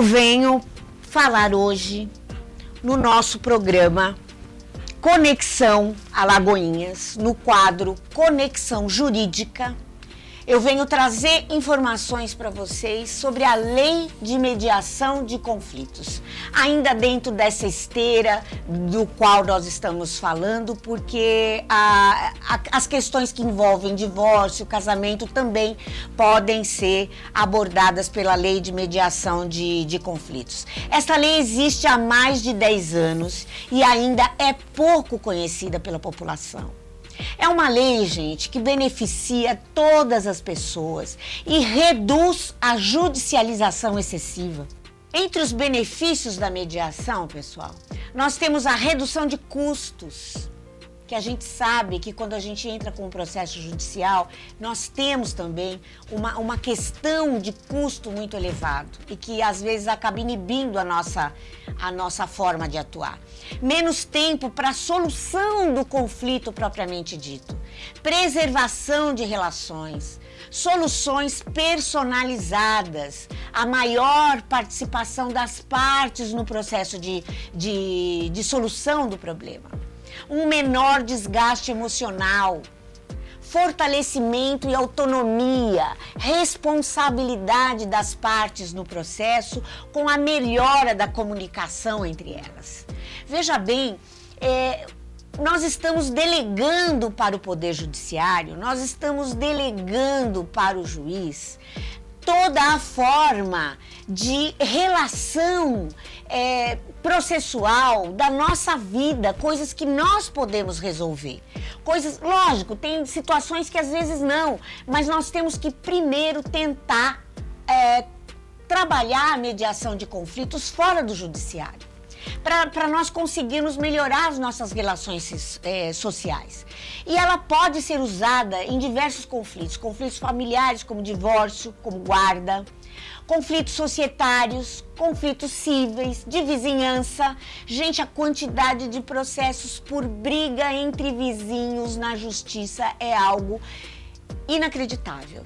eu venho falar hoje no nosso programa Conexão Alagoinhas, no quadro Conexão Jurídica. Eu venho trazer informações para vocês sobre a Lei de Mediação de Conflitos, ainda dentro dessa esteira do qual nós estamos falando, porque as questões que envolvem divórcio, casamento também podem ser abordadas pela Lei de Mediação de Conflitos. Essa lei existe há mais de 10 anos e ainda é pouco conhecida pela população. É uma lei, gente, que beneficia todas as pessoas e reduz a judicialização excessiva. Entre os benefícios da mediação, pessoal, nós temos a redução de custos, que a gente sabe que quando a gente entra com um processo judicial, nós temos também uma questão de custo muito elevado e que às vezes acaba inibindo a nossa forma de atuar. Menos tempo para a solução do conflito propriamente dito, preservação de relações, soluções personalizadas, a maior participação das partes no processo de solução do problema, um menor desgaste emocional, fortalecimento e autonomia, responsabilidade das partes no processo com a melhora da comunicação entre elas. Veja bem, nós estamos delegando para o Poder Judiciário, nós estamos delegando para o juiz toda a forma de relação processual da nossa vida, coisas que nós podemos resolver. Coisas, lógico, tem situações que às vezes não, mas nós temos que primeiro tentar trabalhar a mediação de conflitos fora do judiciário, para nós conseguirmos melhorar as nossas relações sociais. E ela pode ser usada em diversos conflitos familiares, como divórcio, como guarda, conflitos societários, conflitos cíveis, de vizinhança. Gente, a quantidade de processos por briga entre vizinhos na justiça é algo inacreditável.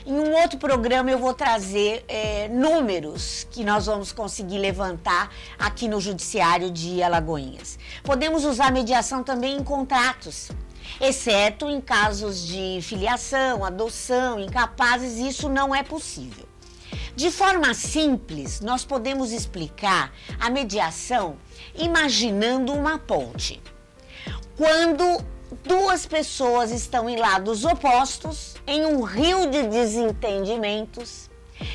Em um outro programa eu vou trazer números que nós vamos conseguir levantar aqui no Judiciário de Alagoinhas. Podemos usar mediação também em contratos, exceto em casos de filiação, adoção, incapazes, isso não é possível. De forma simples, nós podemos explicar a mediação imaginando uma ponte. Quando duas pessoas estão em lados opostos, em um rio de desentendimentos,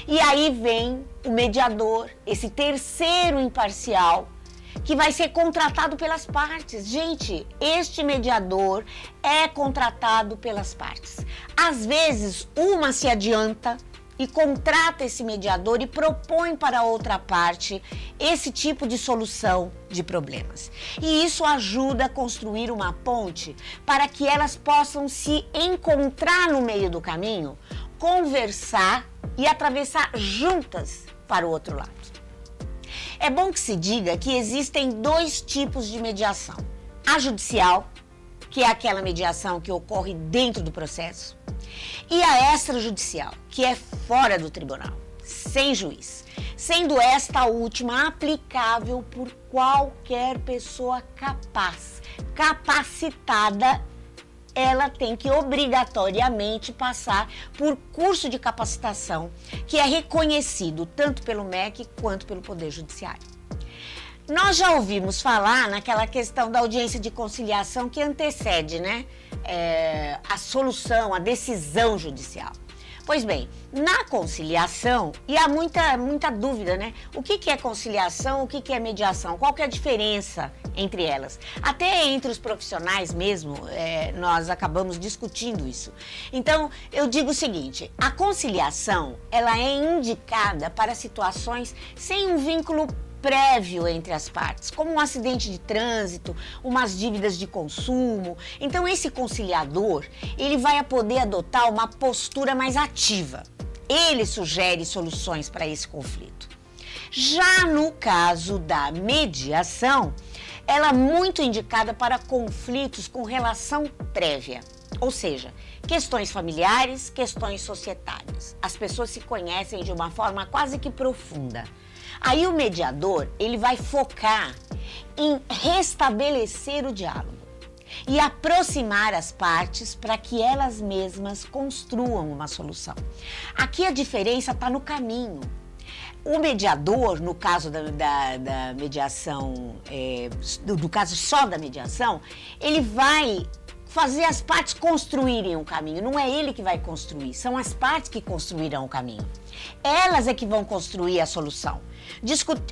e aí vem o mediador, esse terceiro imparcial, que vai ser contratado pelas partes. Gente, este mediador é contratado pelas partes. Às vezes, uma se adianta e contrata esse mediador e propõe para a outra parte esse tipo de solução de problemas. E isso ajuda a construir uma ponte para que elas possam se encontrar no meio do caminho, conversar e atravessar juntas para o outro lado. É bom que se diga que existem dois tipos de mediação: a judicial, que é aquela mediação que ocorre dentro do processo, e a extrajudicial, que é fora do tribunal, sem juiz, sendo esta última aplicável por qualquer pessoa capacitada. Ela tem que obrigatoriamente passar por curso de capacitação, que é reconhecido tanto pelo MEC quanto pelo Poder Judiciário. Nós já ouvimos falar naquela questão da audiência de conciliação que antecede, a solução, a decisão judicial. Pois bem, na conciliação, e há muita dúvida, o que é conciliação, o que é mediação, qual que é a diferença entre elas? Até entre os profissionais mesmo, nós acabamos discutindo isso. Então, eu digo o seguinte: a conciliação, ela é indicada para situações sem um vínculo prévio entre as partes, como um acidente de trânsito, umas dívidas de consumo. Então, esse conciliador, ele vai poder adotar uma postura mais ativa. Ele sugere soluções para esse conflito. Já no caso da mediação, ela é muito indicada para conflitos com relação prévia, ou seja, questões familiares, questões societárias. As pessoas se conhecem de uma forma quase que profunda. Aí o mediador, ele vai focar em restabelecer o diálogo e aproximar as partes para que elas mesmas construam uma solução. Aqui a diferença está no caminho. O mediador, no caso da mediação, no caso só da mediação, ele vai fazer as partes construírem um caminho. Não é ele que vai construir, são as partes que construirão o caminho. Elas é que vão construir a solução.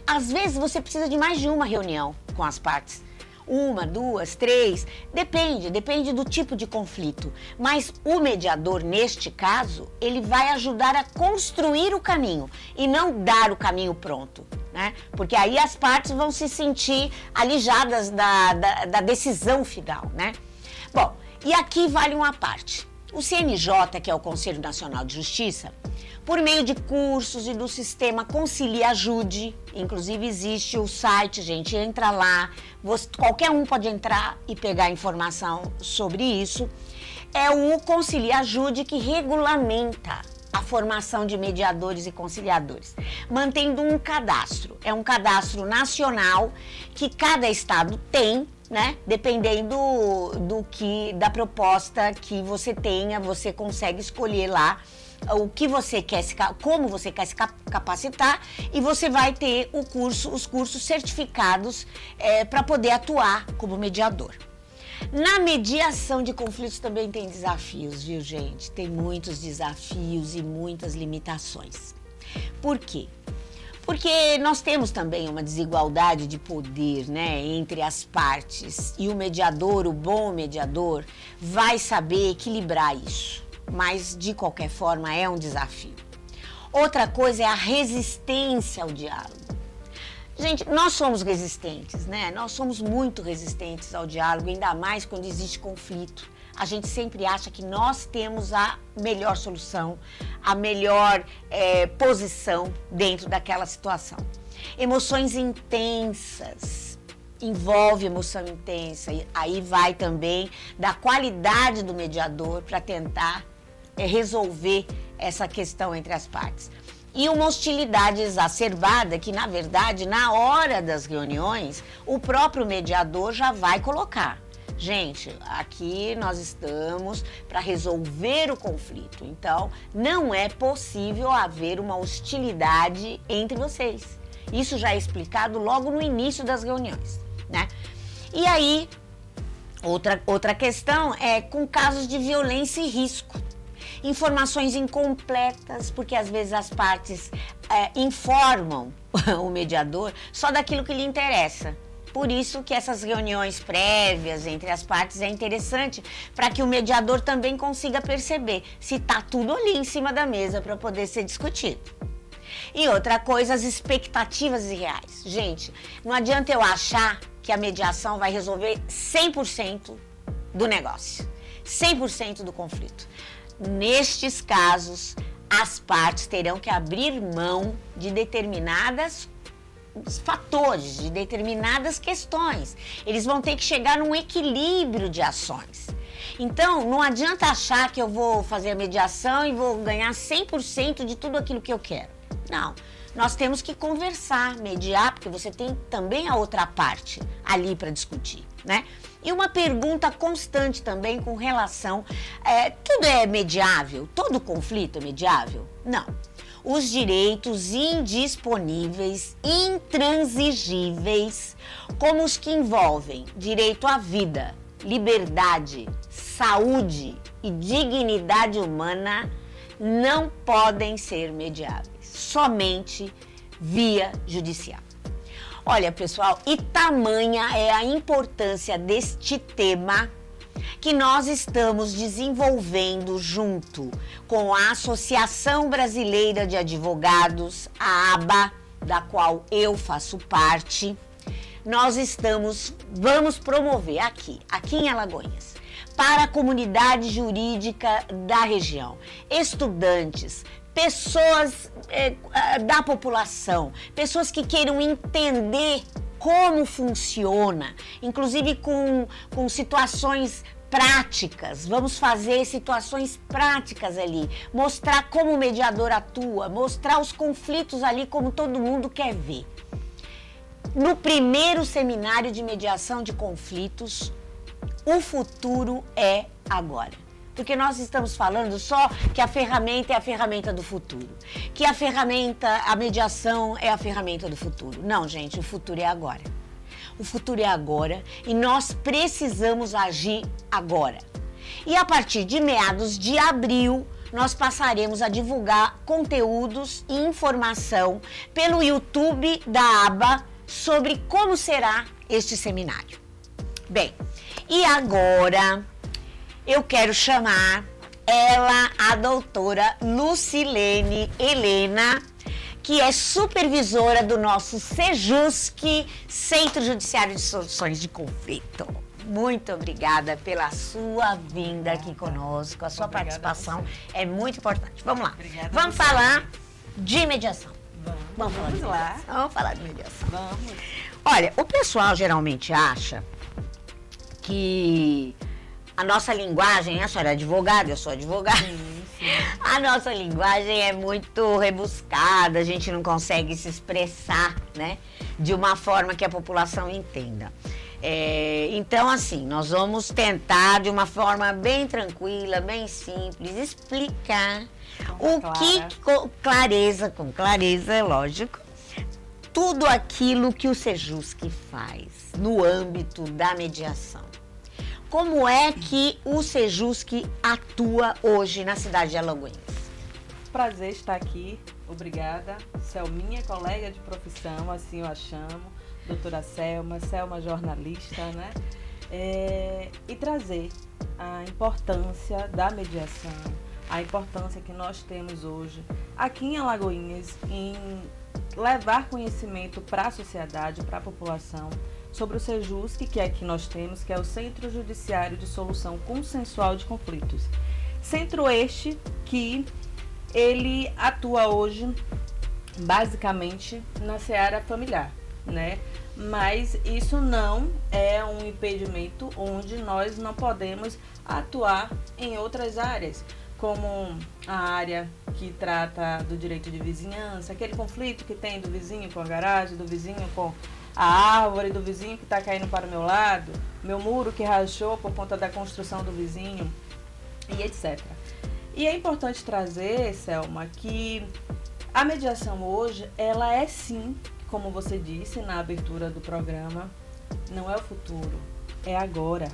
Às vezes você precisa de mais de uma reunião com as partes. 1, 2, 3, depende do tipo de conflito. Mas o mediador, neste caso, ele vai ajudar a construir o caminho e não dar o caminho pronto, né? Porque aí as partes vão se sentir alijadas da decisão final, né? Bom, e aqui vale uma parte. O CNJ, que é o Conselho Nacional de Justiça, por meio de cursos e do sistema Concilia Ajude, inclusive existe o site, gente, entra lá, qualquer um pode entrar e pegar informação sobre isso. É o Concilia Ajude que regulamenta a formação de mediadores e conciliadores, mantendo um cadastro. É um cadastro nacional que cada estado tem, né? Dependendo da proposta que você tenha, você consegue escolher lá o que você quer, como você quer se capacitar, e você vai ter os cursos certificados para poder atuar como mediador. Na mediação de conflitos também tem desafios, viu, gente? Tem muitos desafios e muitas limitações. Por quê? Porque nós temos também uma desigualdade de poder, né, entre as partes, e o mediador, o bom mediador, vai saber equilibrar isso, mas de qualquer forma é um desafio. Outra coisa é a resistência ao diálogo. Gente, nós somos resistentes, né? Nós somos muito resistentes ao diálogo, ainda mais quando existe conflito. A gente sempre acha que nós temos a melhor solução, a melhor posição dentro daquela situação. Emoções intensas, envolve emoção intensa, e aí vai também da qualidade do mediador para tentar resolver essa questão entre as partes. E uma hostilidade exacerbada que, na verdade, na hora das reuniões, o próprio mediador já vai colocar. Gente, aqui nós estamos para resolver o conflito, então não é possível haver uma hostilidade entre vocês. Isso já é explicado logo no início das reuniões, né? E aí, outra questão é com casos de violência e risco. Informações incompletas, porque às vezes as partes informam o mediador só daquilo que lhe interessa. Por isso que essas reuniões prévias entre as partes é interessante para que o mediador também consiga perceber se está tudo ali em cima da mesa para poder ser discutido. E outra coisa, as expectativas irreais. Gente, não adianta eu achar que a mediação vai resolver 100% do negócio, 100% do conflito. Nestes casos, as partes terão que abrir mão de determinados fatores, de determinadas questões. Eles vão ter que chegar num equilíbrio de ações. Então, não adianta achar que eu vou fazer a mediação e vou ganhar 100% de tudo aquilo que eu quero. Não. Nós temos que conversar, mediar, porque você tem também a outra parte ali para discutir, né? E uma pergunta constante também com relação, tudo é mediável? Todo conflito é mediável? Não. Os direitos indisponíveis, intransigíveis, como os que envolvem direito à vida, liberdade, saúde e dignidade humana, não podem ser mediáveis, somente via judicial. Olha, pessoal, e tamanha é a importância deste tema que nós estamos desenvolvendo junto com a Associação Brasileira de Advogados, a ABA, da qual eu faço parte. Nós vamos promover aqui em Alagoinhas, para a comunidade jurídica da região, estudantes, pessoas da população, pessoas que queiram entender como funciona, inclusive com situações práticas, vamos fazer situações práticas ali, mostrar como o mediador atua, mostrar os conflitos ali como todo mundo quer ver. No primeiro seminário de mediação de conflitos, o futuro é agora. Porque nós estamos falando só que a ferramenta é a ferramenta do futuro, que a mediação é a ferramenta do futuro. Não, gente, o futuro é agora. O futuro é agora e nós precisamos agir agora. E a partir de meados de abril, nós passaremos a divulgar conteúdos e informação pelo YouTube da aba sobre como será este seminário. Bem, e agora eu quero chamar ela, a doutora Lucilene Helena, que é supervisora do nosso Sejusc, Centro Judiciário de Soluções de Conflito. Muito obrigada pela sua vinda aqui conosco, a sua participação é muito importante. Vamos lá, vamos falar de mediação. Vamos falar de mediação. Vamos. Olha, o pessoal geralmente acha que a nossa linguagem, a senhora é advogada, eu sou advogada. Sim. A nossa linguagem é muito rebuscada, a gente não consegue se expressar, né, de uma forma que a população entenda. Então, assim, nós vamos tentar, de uma forma bem tranquila, bem simples, explicar com clareza, é lógico, tudo aquilo que o Sejusc faz no âmbito da mediação. Como é que o Sejusc atua hoje na cidade de Alagoinhas? Prazer estar aqui, obrigada. Selminha, colega de profissão, assim eu a chamo, doutora Selma jornalista, né? E trazer a importância da mediação, a importância que nós temos hoje aqui em Alagoinhas em levar conhecimento para a sociedade, para a população, sobre o Sejusc, que é que nós temos, que é o Centro Judiciário de Solução Consensual de Conflitos. Centro este que ele atua hoje basicamente na seara familiar, né? Mas isso não é um impedimento onde nós não podemos atuar em outras áreas, como a área que trata do direito de vizinhança, aquele conflito que tem do vizinho com a garagem, do vizinho com a árvore, do vizinho que está caindo para o meu lado, meu muro que rachou por conta da construção do vizinho e etc. E é importante trazer, Selma, que a mediação hoje, ela é sim, como você disse na abertura do programa, não é o futuro, é agora.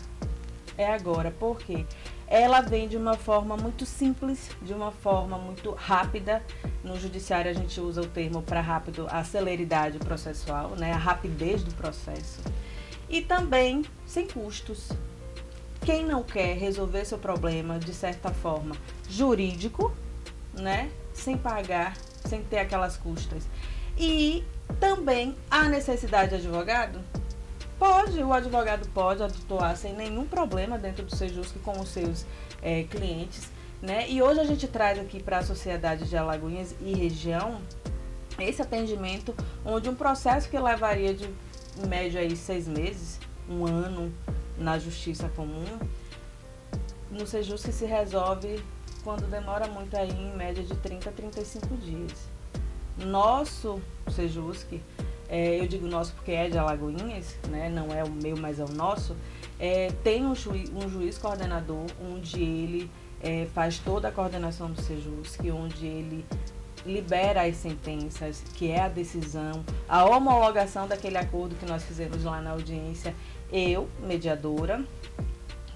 É agora, por quê? Ela vem de uma forma muito simples, de uma forma muito rápida. No judiciário a gente usa o termo para rápido, a celeridade processual, né? A rapidez do processo. E também sem custos. Quem não quer resolver seu problema de certa forma jurídico, né? Sem pagar, sem ter aquelas custas. E também a necessidade de advogado? O advogado pode atuar sem nenhum problema dentro do Sejusc com os seus clientes, né? E hoje a gente traz aqui para a sociedade de Alagoinhas e região esse atendimento, onde um processo que levaria de em média aí 6 meses, 1 ano na justiça comum, no Sejusc se resolve quando demora muito aí em média de 30 a 35 dias. Nosso Sejusc, eu digo nosso porque é de Alagoinhas, né? Não é o meu, mas é o nosso, tem um juiz coordenador, onde ele faz toda a coordenação do Sejusc, onde ele libera as sentenças, que é a decisão, a homologação daquele acordo que nós fizemos lá na audiência, eu, mediadora,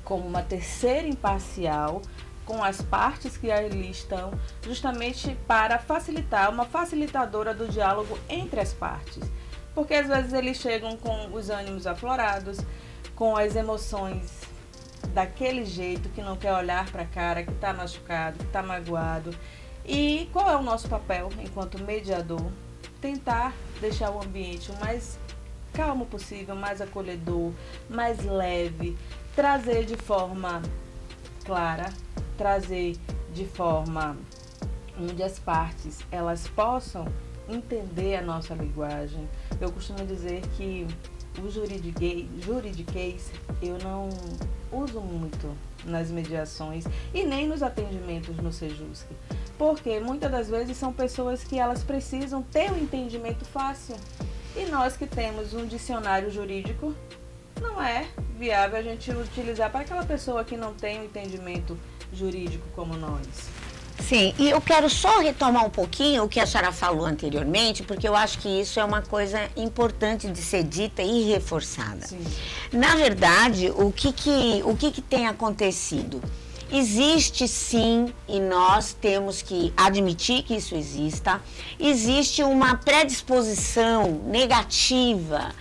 como uma terceira imparcial, com as partes que ali estão, justamente para facilitar, uma facilitadora do diálogo entre as partes. Porque às vezes eles chegam com os ânimos aflorados, com as emoções daquele jeito, que não quer olhar para a cara, que está machucado, que está magoado. E qual é o nosso papel enquanto mediador? Tentar deixar o ambiente o mais calmo possível, mais acolhedor, mais leve, trazer de forma clara, trazer de forma onde as partes elas possam entender a nossa linguagem. Eu costumo dizer que o juridiquês eu não uso muito nas mediações e nem nos atendimentos no Sejusc, porque muitas das vezes são pessoas que elas precisam ter um entendimento fácil e nós que temos um dicionário jurídico não é viável a gente utilizar para aquela pessoa que não tem um entendimento jurídico como nós. Sim, e eu quero só retomar um pouquinho o que a senhora falou anteriormente, porque eu acho que isso é uma coisa importante de ser dita e reforçada. Sim. Na verdade, o que tem acontecido? Existe sim, e nós temos que admitir que isso exista, existe uma predisposição negativa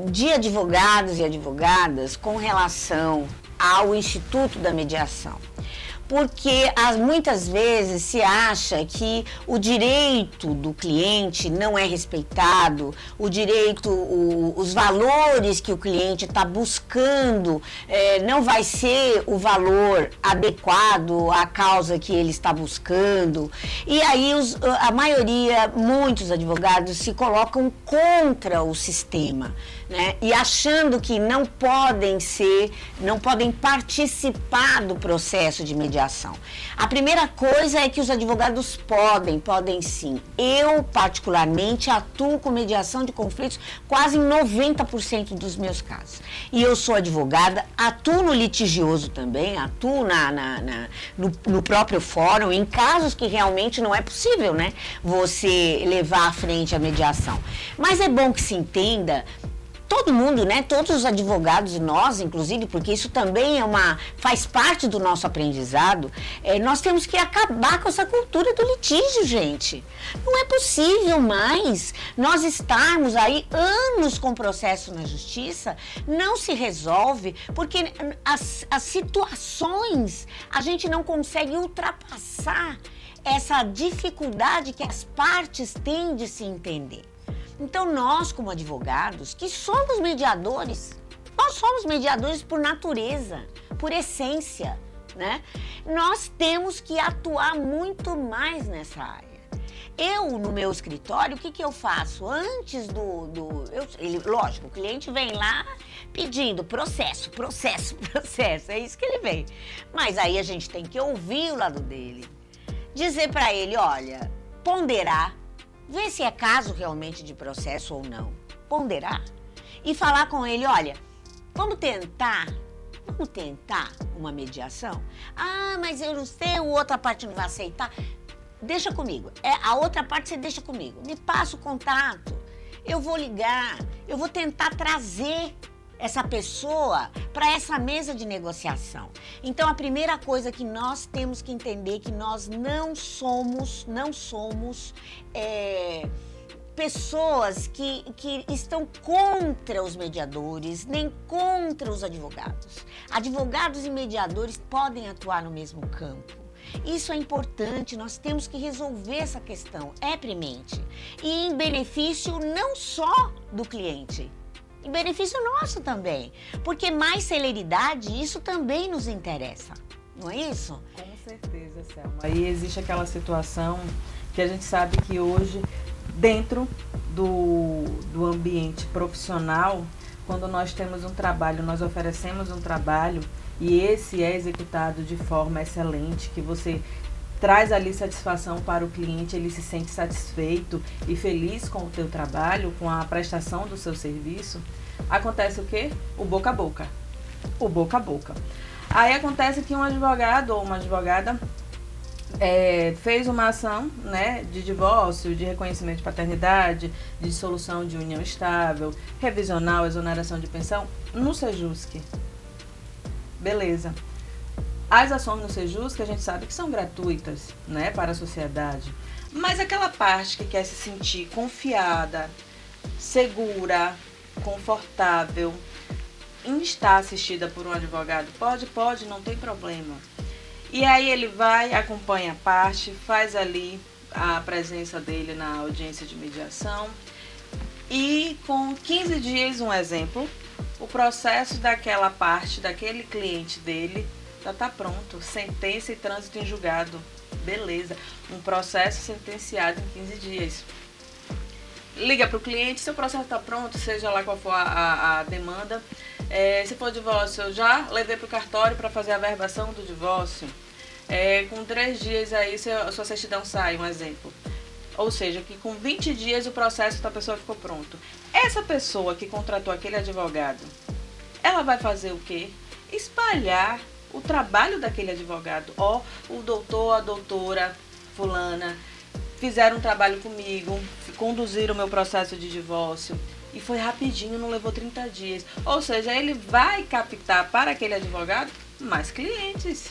de advogados e advogadas com relação ao Instituto da Mediação. Porque muitas vezes se acha que o direito do cliente não é respeitado, os valores que o cliente está buscando não vai ser o valor adequado à causa que ele está buscando. E aí a maioria, muitos advogados se colocam contra o sistema, né? E achando que não podem participar do processo de mediação. A primeira coisa é que os advogados podem sim. Eu, particularmente, atuo com mediação de conflitos quase em 90% dos meus casos. E eu sou advogada, atuo no litigioso também, atuo no próprio fórum, em casos que realmente não é possível, né, você levar à frente a mediação. Mas é bom que se entenda. Todo mundo, né? Todos os advogados, nós, inclusive, porque isso também faz parte do nosso aprendizado, nós temos que acabar com essa cultura do litígio, gente. Não é possível mais nós estarmos aí anos com processo na justiça, não se resolve, porque as situações a gente não consegue ultrapassar essa dificuldade que as partes têm de se entender. Então, nós, como advogados, que somos mediadores, nós somos mediadores por natureza, por essência, né? Nós temos que atuar muito mais nessa área. Eu, no meu escritório, o que eu faço? Antes lógico, o cliente vem lá pedindo processo, é isso que ele vem. Mas aí a gente tem que ouvir o lado dele, dizer para ele, olha, ponderar, ver se é caso realmente de processo ou não. Ponderar. E falar com ele, olha, vamos tentar uma mediação? Ah, mas eu não sei, a outra parte não vai aceitar. Deixa comigo. A outra parte você deixa comigo. Me passa o contato. Eu vou ligar. Eu vou tentar trazer essa pessoa para essa mesa de negociação. Então, a primeira coisa que nós temos que entender é que nós não somos pessoas que estão contra os mediadores, nem contra os advogados. Advogados e mediadores podem atuar no mesmo campo. Isso é importante, nós temos que resolver essa questão, premente. E em benefício não só do cliente, em benefício nosso também, porque mais celeridade, isso também nos interessa, não é isso? Com certeza, Selma. Aí existe aquela situação que a gente sabe que hoje, dentro do ambiente profissional, quando nós temos um trabalho, nós oferecemos um trabalho e esse é executado de forma excelente, que você traz ali satisfação para o cliente, ele se sente satisfeito e feliz com o teu trabalho, com a prestação do seu serviço, acontece o quê? O boca a boca. O boca a boca. Aí acontece que um advogado ou uma advogada fez uma ação, né, de divórcio, de reconhecimento de paternidade, de dissolução de união estável, revisional, exoneração de pensão, no Sejusc. Beleza. As ações no Sejusc, a gente sabe que são gratuitas, né, para a sociedade. Mas aquela parte que quer se sentir confiada, segura, confortável, em estar assistida por um advogado, pode, não tem problema. E aí ele vai, acompanha a parte, faz ali a presença dele na audiência de mediação e com 15 dias, um exemplo, o processo daquela parte, daquele cliente dele, já está pronto, sentença e trânsito em julgado, beleza, um processo sentenciado em 15 dias. liga para o cliente, seu processo está pronto, seja lá qual for a demanda. Se for divórcio, eu já levei para o cartório para fazer a averbação do divórcio. Com 3 dias aí, sua certidão sai, um exemplo. Ou seja, que com 20 dias o processo da pessoa ficou pronto. Essa pessoa que contratou aquele advogado, ela vai fazer o quê? Espalhar o trabalho daquele advogado. O doutor, a doutora fulana fizeram um trabalho comigo, conduziram o meu processo de divórcio e foi rapidinho, não levou 30 dias. Ou seja, ele vai captar para aquele advogado mais clientes,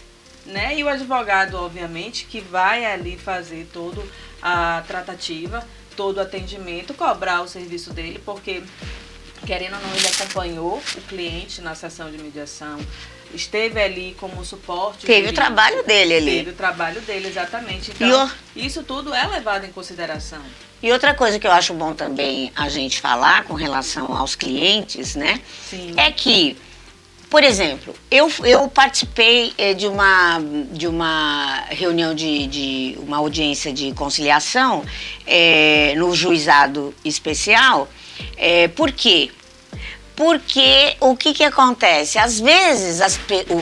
né? E o advogado, obviamente, que vai ali fazer toda a tratativa, todo o atendimento, cobrar o serviço dele, porque, querendo ou não, ele acompanhou o cliente na sessão de mediação, esteve ali como suporte. Teve o trabalho dele ali. Teve o trabalho dele, exatamente. Então, isso tudo é levado em consideração. E outra coisa que eu acho bom também a gente falar com relação aos clientes, né? Sim. É que, por exemplo, eu participei de uma reunião de uma audiência de conciliação no juizado especial. Por quê? Porque o que acontece? Às vezes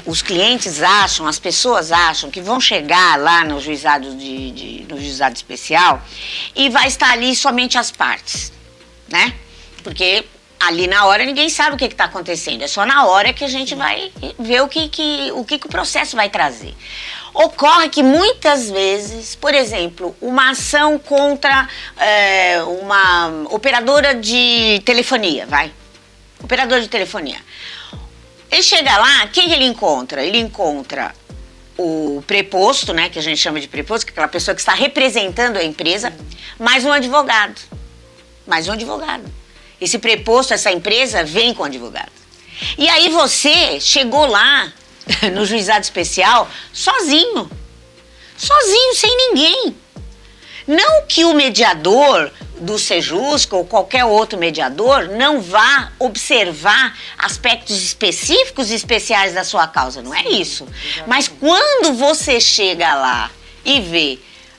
os clientes acham, as pessoas acham que vão chegar lá no juizado, no juizado especial e vai estar ali somente as partes, né? Porque ali na hora ninguém sabe o que está acontecendo, é só na hora que a gente vai ver o que o processo vai trazer. Ocorre que muitas vezes, por exemplo, uma ação contra uma operadora de telefonia, operador de telefonia. Ele chega lá, quem ele encontra? Ele encontra o preposto, né, que a gente chama de preposto, que é aquela pessoa que está representando a empresa, mais um advogado. Esse preposto, essa empresa, vem com o advogado. E aí você chegou lá, no juizado especial, sozinho, sem ninguém. Não que o mediador do Sejusc ou qualquer outro mediador não vá observar aspectos específicos e especiais da sua causa, não é isso. Exatamente. Mas quando você chega lá e vê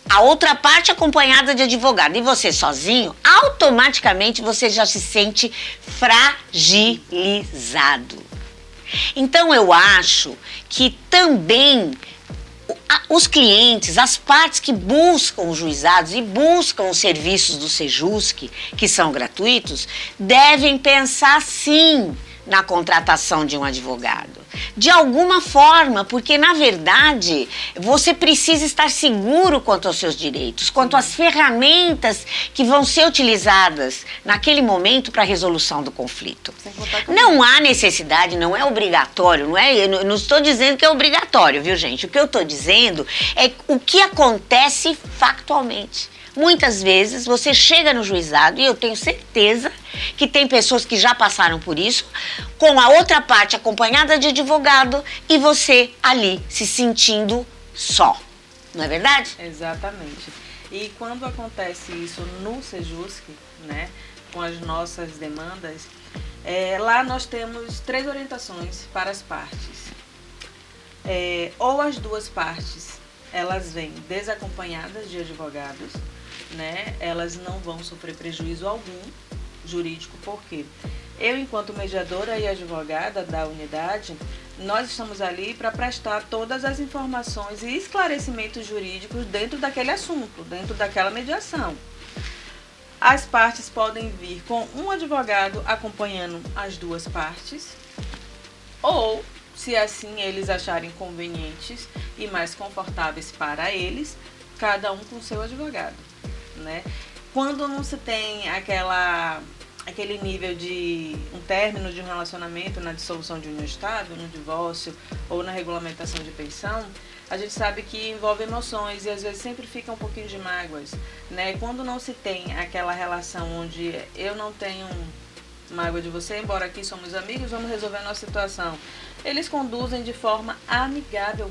a outra parte acompanhada de advogado e você sozinho, automaticamente você já se sente fragilizado. Então eu acho que também os clientes, as partes que buscam os juizados e buscam os serviços do Sejusc, que são gratuitos, devem pensar sim na contratação de um advogado. De alguma forma, porque na verdade você precisa estar seguro quanto aos seus direitos, quanto às ferramentas que vão ser utilizadas naquele momento para a resolução do conflito. Não há necessidade, não é obrigatório, eu não estou dizendo que é obrigatório, viu gente? O que eu estou dizendo é o que acontece factualmente. Muitas vezes você chega no juizado, e eu tenho certeza que tem pessoas que já passaram por isso, com a outra parte acompanhada de advogado e você ali se sentindo só. Não é verdade? Exatamente. E quando acontece isso no Sejusc, né, com as nossas demandas, lá nós temos 3 orientações para as partes. Ou as duas partes, elas vêm desacompanhadas de advogados, né? Elas não vão sofrer prejuízo algum jurídico, porque eu, enquanto mediadora e advogada da unidade, nós estamos ali para prestar todas as informações e esclarecimentos jurídicos dentro daquele assunto, dentro daquela mediação. As partes podem vir com um advogado acompanhando as duas partes, ou, se assim eles acharem convenientes e mais confortáveis para eles, cada um com seu advogado, né? Quando não se tem aquele nível de um término de um relacionamento na dissolução de união estável, no divórcio ou na regulamentação de pensão, a gente sabe que envolve emoções e às vezes sempre fica um pouquinho de mágoas, né? Quando não se tem aquela relação onde eu não tenho mágoa de você, embora aqui somos amigos, vamos resolver a nossa situação. Eles conduzem de forma amigável,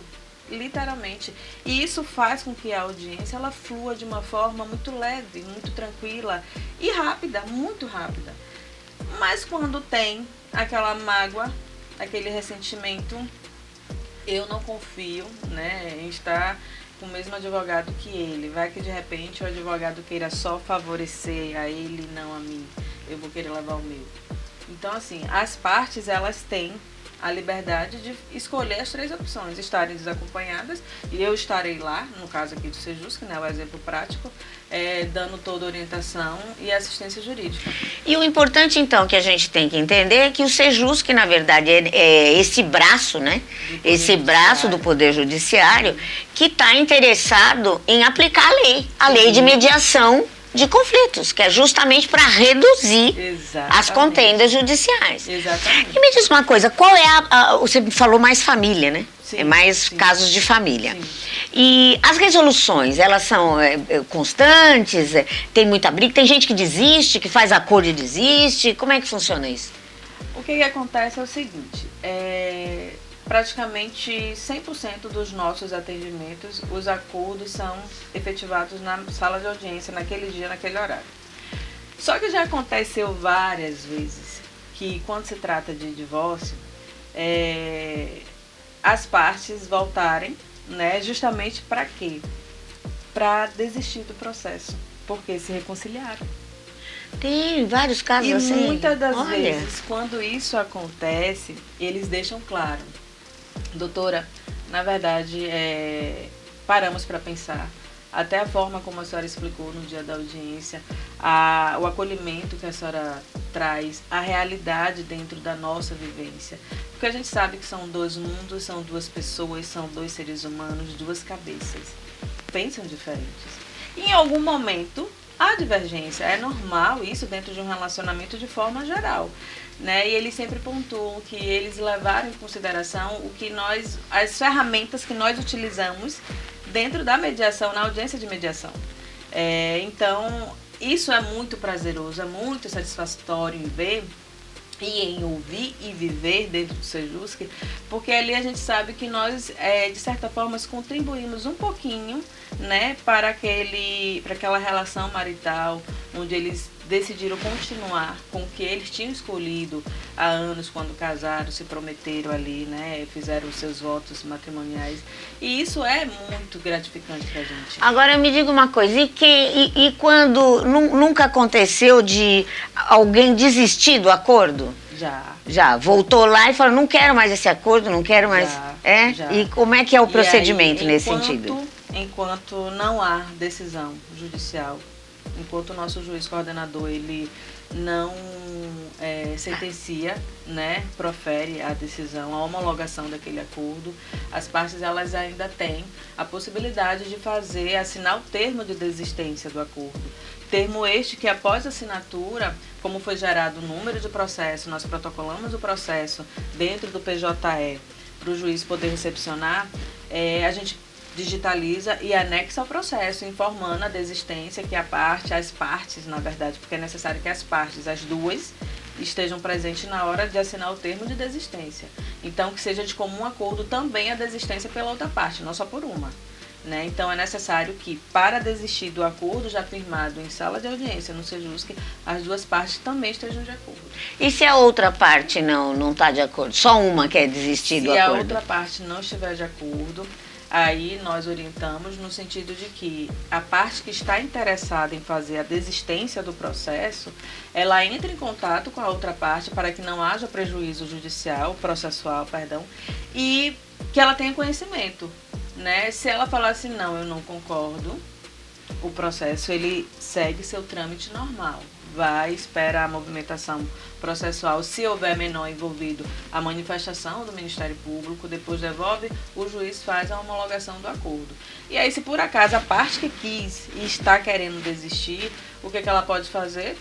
literalmente. E isso faz com que a audiência ela flua de uma forma muito leve, muito tranquila e rápida, muito rápida. Mas quando tem aquela mágoa, aquele ressentimento, eu não confio, né, em estar com o mesmo advogado que ele. Vai que de repente o advogado queira só favorecer a ele e não a mim. Eu vou querer levar o meu. Então, assim, as partes, elas têm a liberdade de escolher as 3 opções, estarem desacompanhadas, e eu estarei lá, no caso aqui do Sejusc, né, o exemplo prático, dando toda a orientação e assistência jurídica. E o importante, então, que a gente tem que entender é que o Sejusc, na verdade, é esse braço, né? Esse braço do Poder Judiciário que está interessado em aplicar a lei de mediação de conflitos, que é justamente para reduzir as contendas judiciais. Exatamente. E me diz uma coisa, qual é você falou mais família, né? Sim, é mais casos de família. Sim. E as resoluções, elas são constantes? Tem muita briga? Tem gente que desiste, que faz acordo e desiste? Como é que funciona isso? O que acontece é o seguinte, praticamente 100% dos nossos atendimentos, os acordos são efetivados na sala de audiência, naquele dia, naquele horário. Só que já aconteceu várias vezes que, quando se trata de divórcio, as partes voltarem, né, justamente para quê? Para desistir do processo, porque se reconciliaram. Tem vários casos assim. E muitas das vezes, quando isso acontece, eles deixam claro: doutora, na verdade, paramos para pensar. Até a forma como a senhora explicou no dia da audiência, o acolhimento que a senhora traz, a realidade dentro da nossa vivência. Porque a gente sabe que são 2 mundos, são 2 pessoas, são 2 seres humanos, 2 cabeças. Pensam diferentes. E em algum momento, há divergência. É normal isso dentro de um relacionamento de forma geral. Né? E eles sempre pontuam que eles levaram em consideração as ferramentas que nós utilizamos dentro da mediação, na audiência de mediação. Então, isso é muito prazeroso, é muito satisfatório em ver e em ouvir e viver dentro do Sejusc, porque ali a gente sabe que nós, de certa forma, contribuímos um pouquinho, né, para aquela relação marital, onde eles decidiram continuar com o que eles tinham escolhido há anos, quando casaram, se prometeram ali, né, fizeram os seus votos matrimoniais. E isso é muito gratificante pra gente. Agora me diga uma coisa, e quando nunca aconteceu de alguém desistir do acordo? Já, voltou lá e falou, não quero mais esse acordo, não quero mais... Já. E como é que é o procedimento nesse sentido? Enquanto não há decisão judicial, enquanto o nosso juiz coordenador ele não sentencia, né, profere a decisão, a homologação daquele acordo, as partes elas ainda têm a possibilidade de assinar o termo de desistência do acordo. Termo este que, após a assinatura, como foi gerado o número de processo, nós protocolamos o processo dentro do PJE para o juiz poder recepcionar, a gente digitaliza e anexa ao processo, informando a desistência, que as partes, na verdade, porque é necessário que as partes, as 2, estejam presentes na hora de assinar o termo de desistência. Então, que seja de comum acordo também a desistência pela outra parte, não só por uma. Né? Então, é necessário que, para desistir do acordo já firmado em sala de audiência no Sejusc, as 2 partes também estejam de acordo. E se a outra parte não está de acordo? Só uma quer desistir do acordo? Se a outra parte não estiver de acordo, aí nós orientamos no sentido de que a parte que está interessada em fazer a desistência do processo, ela entra em contato com a outra parte para que não haja prejuízo processual, e que ela tenha conhecimento. Né? Se ela falar assim, não, eu não concordo, o processo ele segue seu trâmite normal. Vai, espera a movimentação processual, se houver menor envolvido, a manifestação do Ministério Público, depois devolve, o juiz faz a homologação do acordo. E aí, se por acaso a parte que quis e está querendo desistir, o que ela pode fazer?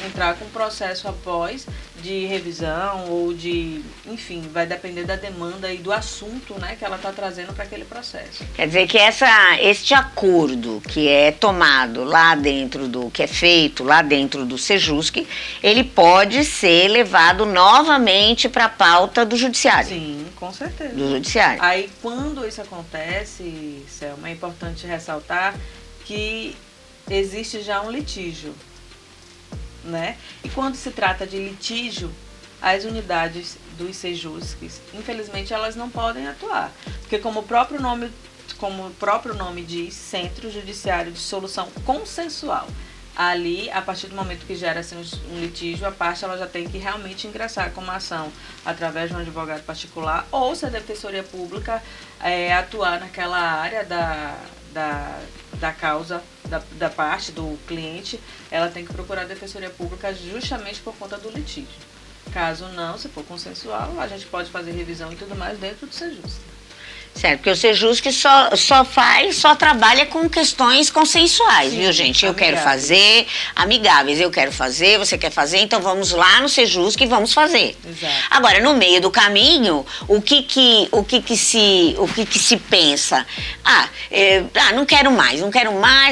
Entrar com um processo após de revisão ou de, enfim, vai depender da demanda e do assunto, né, que ela está trazendo para aquele processo. Quer dizer que este acordo que é tomado lá dentro que é feito lá dentro do Sejusc, ele pode ser levado novamente para a pauta do judiciário. Sim, com certeza. Do judiciário. Aí, quando isso acontece, Selma, é importante ressaltar que existe já um litígio. Né? E quando se trata de litígio, as unidades dos Sejuscs, infelizmente, elas não podem atuar. Porque como o próprio nome como o próprio nome diz, Centro Judiciário de Solução Consensual. Ali, a partir do momento que gera-se um litígio, a parte ela já tem que realmente ingressar com uma ação através de um advogado particular, ou se a Defensoria Pública atuar naquela área da causa da parte do cliente, ela tem que procurar a Defensoria Pública justamente por conta do litígio. Caso não, se for consensual, a gente pode fazer revisão e tudo mais dentro do Sejusc. Certo, porque o Sejusc só trabalha com questões consensuais, sim, viu, gente? Eu quero fazer, amigáveis, eu quero fazer, você quer fazer, então vamos lá no Sejusc e vamos fazer. Exato. Agora, no meio do caminho, o que se pensa? Não quero mais,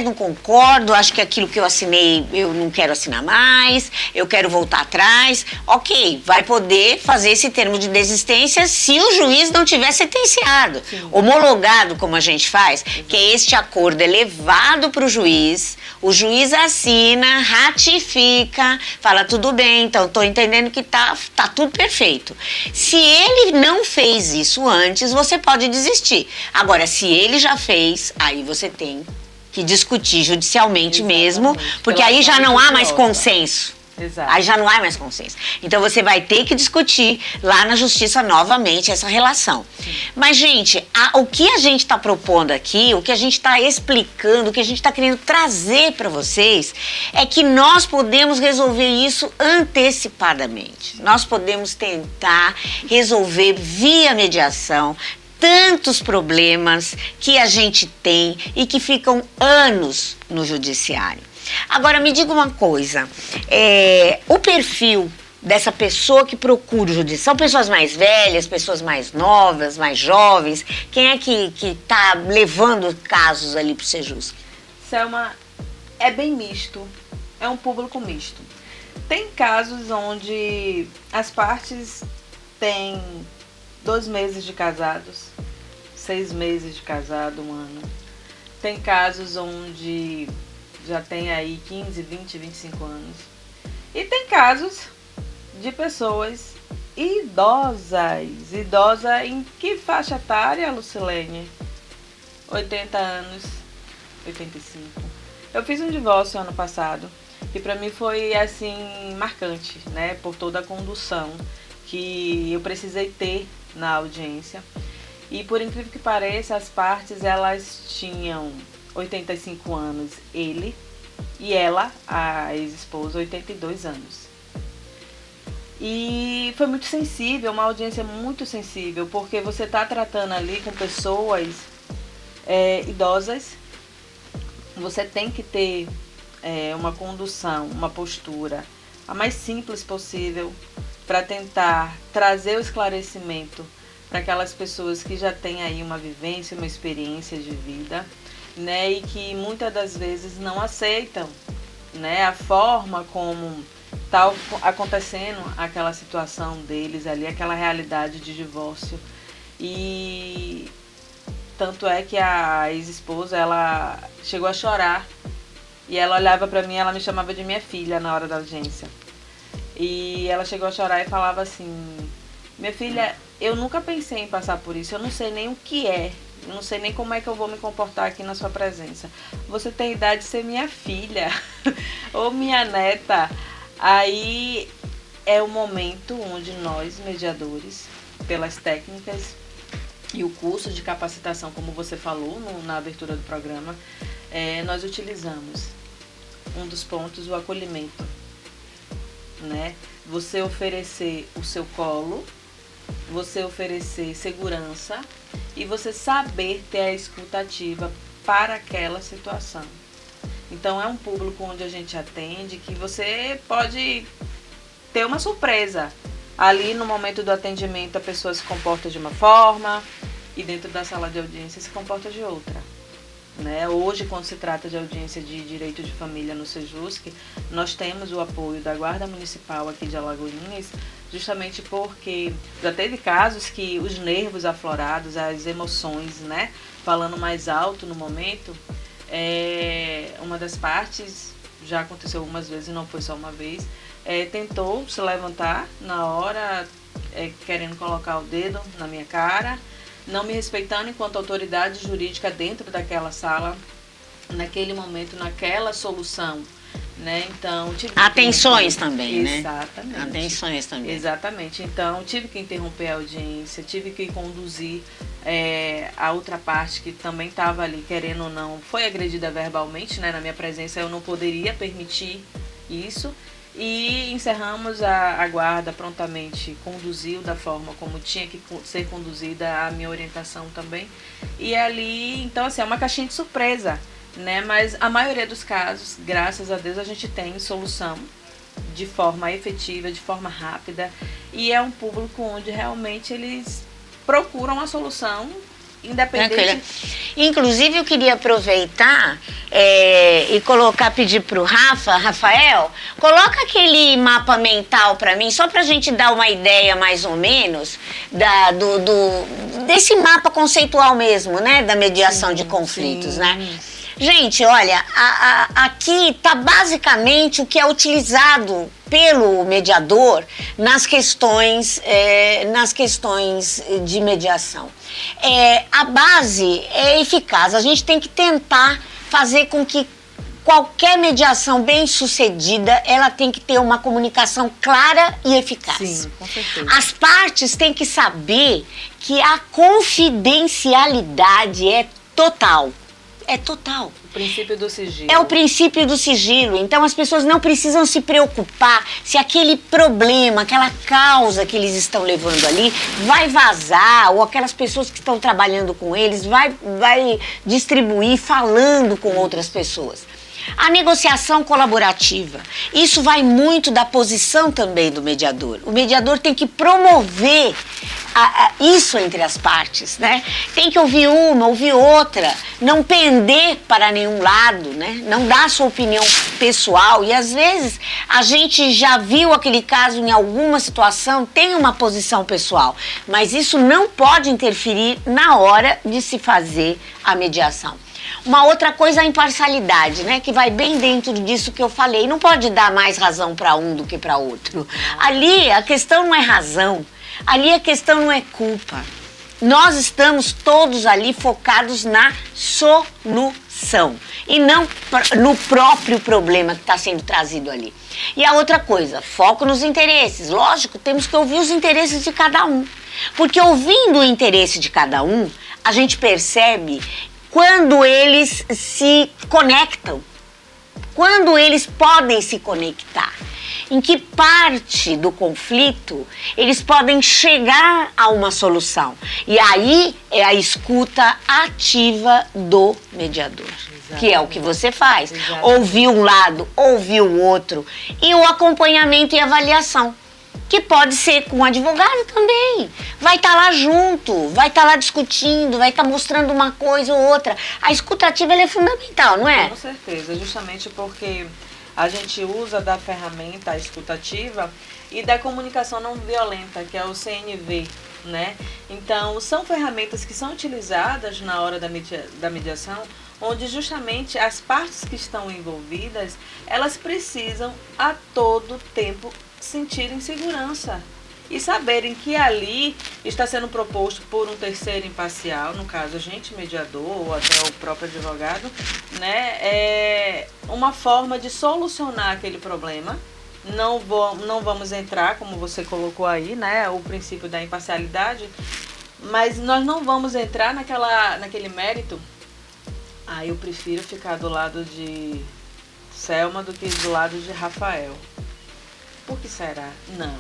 não concordo, acho que aquilo que eu assinei, eu não quero assinar mais, eu quero voltar atrás. Ok, vai poder fazer esse termo de desistência se o juiz não tiver sentenciado. Sim. Homologado, como a gente faz, que é este acordo é levado para o juiz assina, ratifica, fala tudo bem, então estou entendendo que tá tudo perfeito. Se ele não fez isso antes, você pode desistir. Agora, se ele já fez, aí você tem que discutir judicialmente. Exatamente. Mesmo, porque aí já não há mais consenso. Exato. Aí já não há mais consenso. Então você vai ter que discutir lá na justiça novamente essa relação. Sim. Mas, gente, o que a gente está propondo aqui, o que a gente está explicando, o que a gente está querendo trazer para vocês é que nós podemos resolver isso antecipadamente. Nós podemos tentar resolver via mediação tantos problemas que a gente tem e que ficam anos no judiciário. Agora, me diga uma coisa, o perfil dessa pessoa que procura o judiciário, são pessoas mais velhas, pessoas mais novas, mais jovens? Quem é que está levando casos ali para o Sejusc? Selma, é bem misto, é um público misto. Tem casos onde as partes têm 2 meses de casados, 6 meses de casado, 1 ano. Tem casos onde já tem aí 15, 20, 25 anos. E tem casos de pessoas idosas. Idosa em que faixa etária, Lucilene? 80 anos, 85. Eu fiz um divórcio ano passado, que pra mim foi, assim, marcante, né? Por toda a condução que eu precisei ter na audiência. E por incrível que pareça, as partes, elas tinham 85 anos, ele, e ela, a ex-esposa, 82 anos. E foi muito sensível, uma audiência muito sensível, porque você está tratando ali com pessoas idosas, você tem que ter uma condução, uma postura a mais simples possível para tentar trazer o esclarecimento para aquelas pessoas que já têm aí uma vivência, uma experiência de vida, né, e que muitas das vezes não aceitam, né, a forma como está acontecendo aquela situação deles ali, aquela realidade de divórcio. E tanto é que a ex-esposa, ela chegou a chorar e ela olhava para mim, ela me chamava de minha filha na hora da audiência. E ela chegou a chorar e falava assim: minha filha, eu nunca pensei em passar por isso, eu não sei nem o que é, eu não sei nem como é que eu vou me comportar aqui na sua presença. Você tem idade de ser minha filha ou minha neta. Aí é o momento onde nós, mediadores, pelas técnicas e o curso de capacitação, como você falou na abertura do programa, nós utilizamos um dos pontos, o acolhimento, né? Você oferecer o seu colo, você oferecer segurança e você saber ter a escuta ativa para aquela situação. Então é um público onde a gente atende que você pode ter uma surpresa. Ali no momento do atendimento a pessoa se comporta de uma forma e dentro da sala de audiência se comporta de outra, né? Hoje, quando se trata de audiência de direito de família no Sejusc, nós temos o apoio da Guarda Municipal aqui de Alagoinhas, justamente porque já teve casos que os nervos aflorados, as emoções, né, falando mais alto no momento, uma das partes, já aconteceu algumas vezes, não foi só uma vez, tentou se levantar na hora, querendo colocar o dedo na minha cara, não me respeitando enquanto autoridade jurídica dentro daquela sala, naquele momento, naquela solução, né? Então, tive que Atenções também, né? Exatamente. Atenções também. Exatamente. Então, tive que interromper a audiência, tive que conduzir a outra parte que também estava ali, querendo ou não, foi agredida verbalmente, né? Na minha presença, eu não poderia permitir isso. E encerramos a guarda prontamente, conduziu da forma como tinha que ser conduzida, a minha orientação também. E ali, então, assim, é uma caixinha de surpresa, né? Mas a maioria dos casos, graças a Deus, a gente tem solução de forma efetiva, de forma rápida. E é um público onde realmente eles procuram a solução independente. Tranquila. Inclusive, eu queria aproveitar e pedir para o Rafael, coloca aquele mapa mental para mim, só para a gente dar uma ideia mais ou menos desse mapa conceitual mesmo, né? Da mediação de conflitos, né? Gente, olha, aqui está basicamente o que é utilizado pelo mediador nas questões de mediação. A base é eficaz, a gente tem que tentar fazer com que qualquer mediação bem-sucedida, ela tem que ter uma comunicação clara e eficaz. Sim, com certeza. As partes têm que saber que a confidencialidade é total. É total. O princípio do sigilo. É o princípio do sigilo. Então, as pessoas não precisam se preocupar se aquele problema, aquela causa que eles estão levando ali vai vazar, ou aquelas pessoas que estão trabalhando com eles vai distribuir falando com outras pessoas. A negociação colaborativa, isso vai muito da posição também do mediador. O mediador tem que promover isso entre as partes, né? Tem que ouvir uma, ouvir outra, não pender para nenhum lado, né? Não dar sua opinião pessoal. E às vezes a gente já viu aquele caso em alguma situação, tem uma posição pessoal, mas isso não pode interferir na hora de se fazer a mediação. Uma outra coisa é a imparcialidade, né? Que vai bem dentro disso que eu falei. Não pode dar mais razão para um do que para outro. Ali a questão não é razão, ali a questão não é culpa. Nós estamos todos ali focados na solução e não no próprio problema que está sendo trazido ali. E a outra coisa, foco nos interesses. Lógico, temos que ouvir os interesses de cada um. Porque ouvindo o interesse de cada um, a gente percebe quando eles se conectam, quando eles podem se conectar, em que parte do conflito eles podem chegar a uma solução. E aí é a escuta ativa do mediador, que é o que você faz. Ouvir um lado, ouvir o outro, e o acompanhamento e avaliação, que pode ser com o advogado também. Vai estar lá junto, vai estar lá discutindo, vai estar mostrando uma coisa ou outra. A escutativa ela é fundamental, não é? Com certeza, justamente porque a gente usa da ferramenta a escutativa e da comunicação não violenta, que é o CNV, né? Então, são ferramentas que são utilizadas na hora da mediação, onde justamente as partes que estão envolvidas, elas precisam a todo tempo sentirem segurança e saberem que ali está sendo proposto por um terceiro imparcial, no caso a gente mediador ou até o próprio advogado, né, é uma forma de solucionar aquele problema. Não vamos entrar, como você colocou aí, né, o princípio da imparcialidade, mas nós não vamos entrar naquele mérito. Eu prefiro ficar do lado de Selma do que do lado de Rafael. Por que será? Não.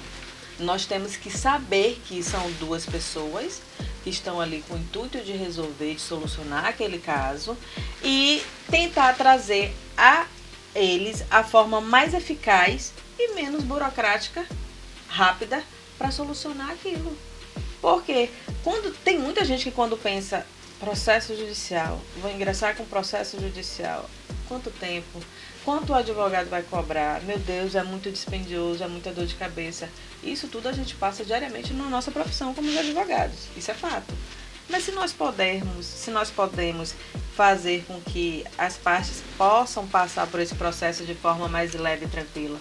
Nós temos que saber que são duas pessoas que estão ali com o intuito de resolver, de solucionar aquele caso e tentar trazer a eles a forma mais eficaz e menos burocrática, rápida, para solucionar aquilo. Porque tem muita gente que quando pensa processo judicial, vou ingressar com processo judicial, quanto tempo? Quanto o advogado vai cobrar? Meu Deus, é muito dispendioso, é muita dor de cabeça. Isso tudo a gente passa diariamente na nossa profissão como advogados. Isso é fato. Mas se nós podemos fazer com que as partes possam passar por esse processo de forma mais leve e tranquila,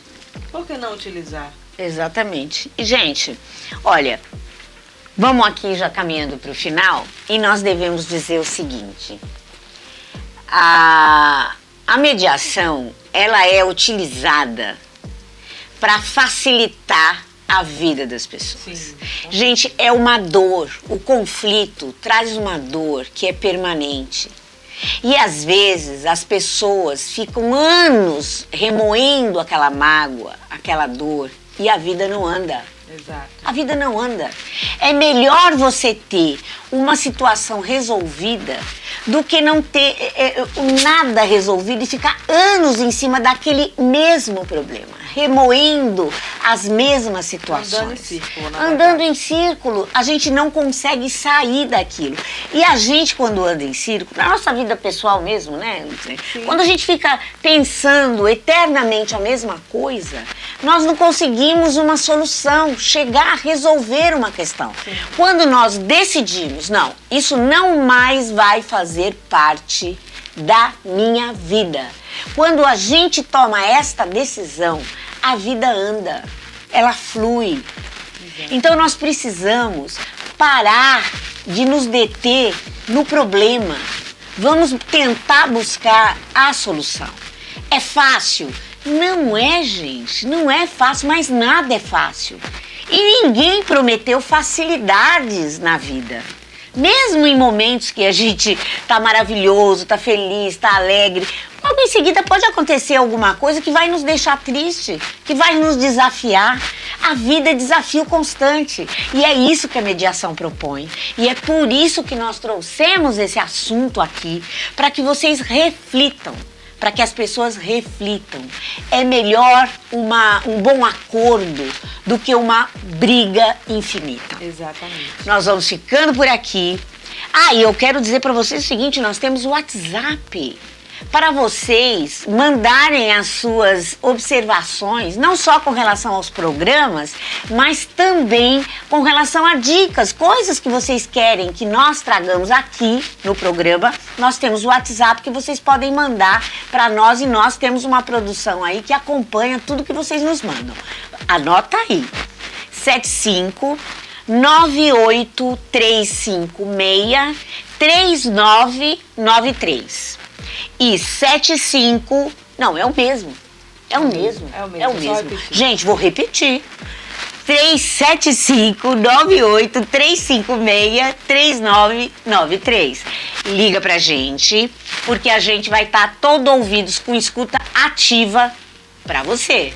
por que não utilizar? Exatamente. E, gente, olha, Vamos aqui já caminhando para o final e nós devemos dizer o seguinte: a mediação, ela é utilizada para facilitar a vida das pessoas. Sim. Gente, é uma dor, o conflito traz uma dor que é permanente. E às vezes as pessoas ficam anos remoendo aquela mágoa, aquela dor, e a vida não anda. Exato. A vida não anda. É melhor você ter uma situação resolvida do que não ter nada resolvido e ficar anos em cima daquele mesmo problema, remoendo as mesmas situações. Andando em círculo, na Andando verdade. em círculo, a gente não consegue sair daquilo. E a gente, quando anda em círculo, na nossa vida pessoal mesmo, né? Quando a gente fica pensando eternamente a mesma coisa, nós não conseguimos uma solução, chegar a resolver uma questão. Sim. Quando nós decidimos, não, isso não mais vai fazer parte da minha vida. Quando a gente toma esta decisão, a vida anda, ela flui. Então nós precisamos parar de nos deter no problema. Vamos tentar buscar a solução. É fácil? Não é, gente. Não é fácil, mas nada é fácil. E ninguém prometeu facilidades na vida. Mesmo em momentos que a gente tá maravilhoso, tá feliz, tá alegre, logo em seguida pode acontecer alguma coisa que vai nos deixar triste, que vai nos desafiar. A vida é desafio constante e é isso que a mediação propõe. E é por isso que nós trouxemos esse assunto aqui, para que vocês reflitam, para que as pessoas reflitam. É melhor um bom acordo do que uma briga infinita. Exatamente. Nós vamos ficando por aqui. E eu quero dizer para vocês o seguinte, nós temos o WhatsApp para vocês mandarem as suas observações, não só com relação aos programas, mas também com relação a dicas, coisas que vocês querem que nós tragamos aqui no programa. Nós temos o WhatsApp que vocês podem mandar para nós e nós temos uma produção aí que acompanha tudo que vocês nos mandam. Anota aí, 753563993 e 75... Não, é o mesmo. É o mesmo. É o mesmo. É o mesmo. Gente, vou repetir. 375-98-356-3993. Liga pra gente, porque a gente vai estar todo ouvidos com escuta ativa pra você.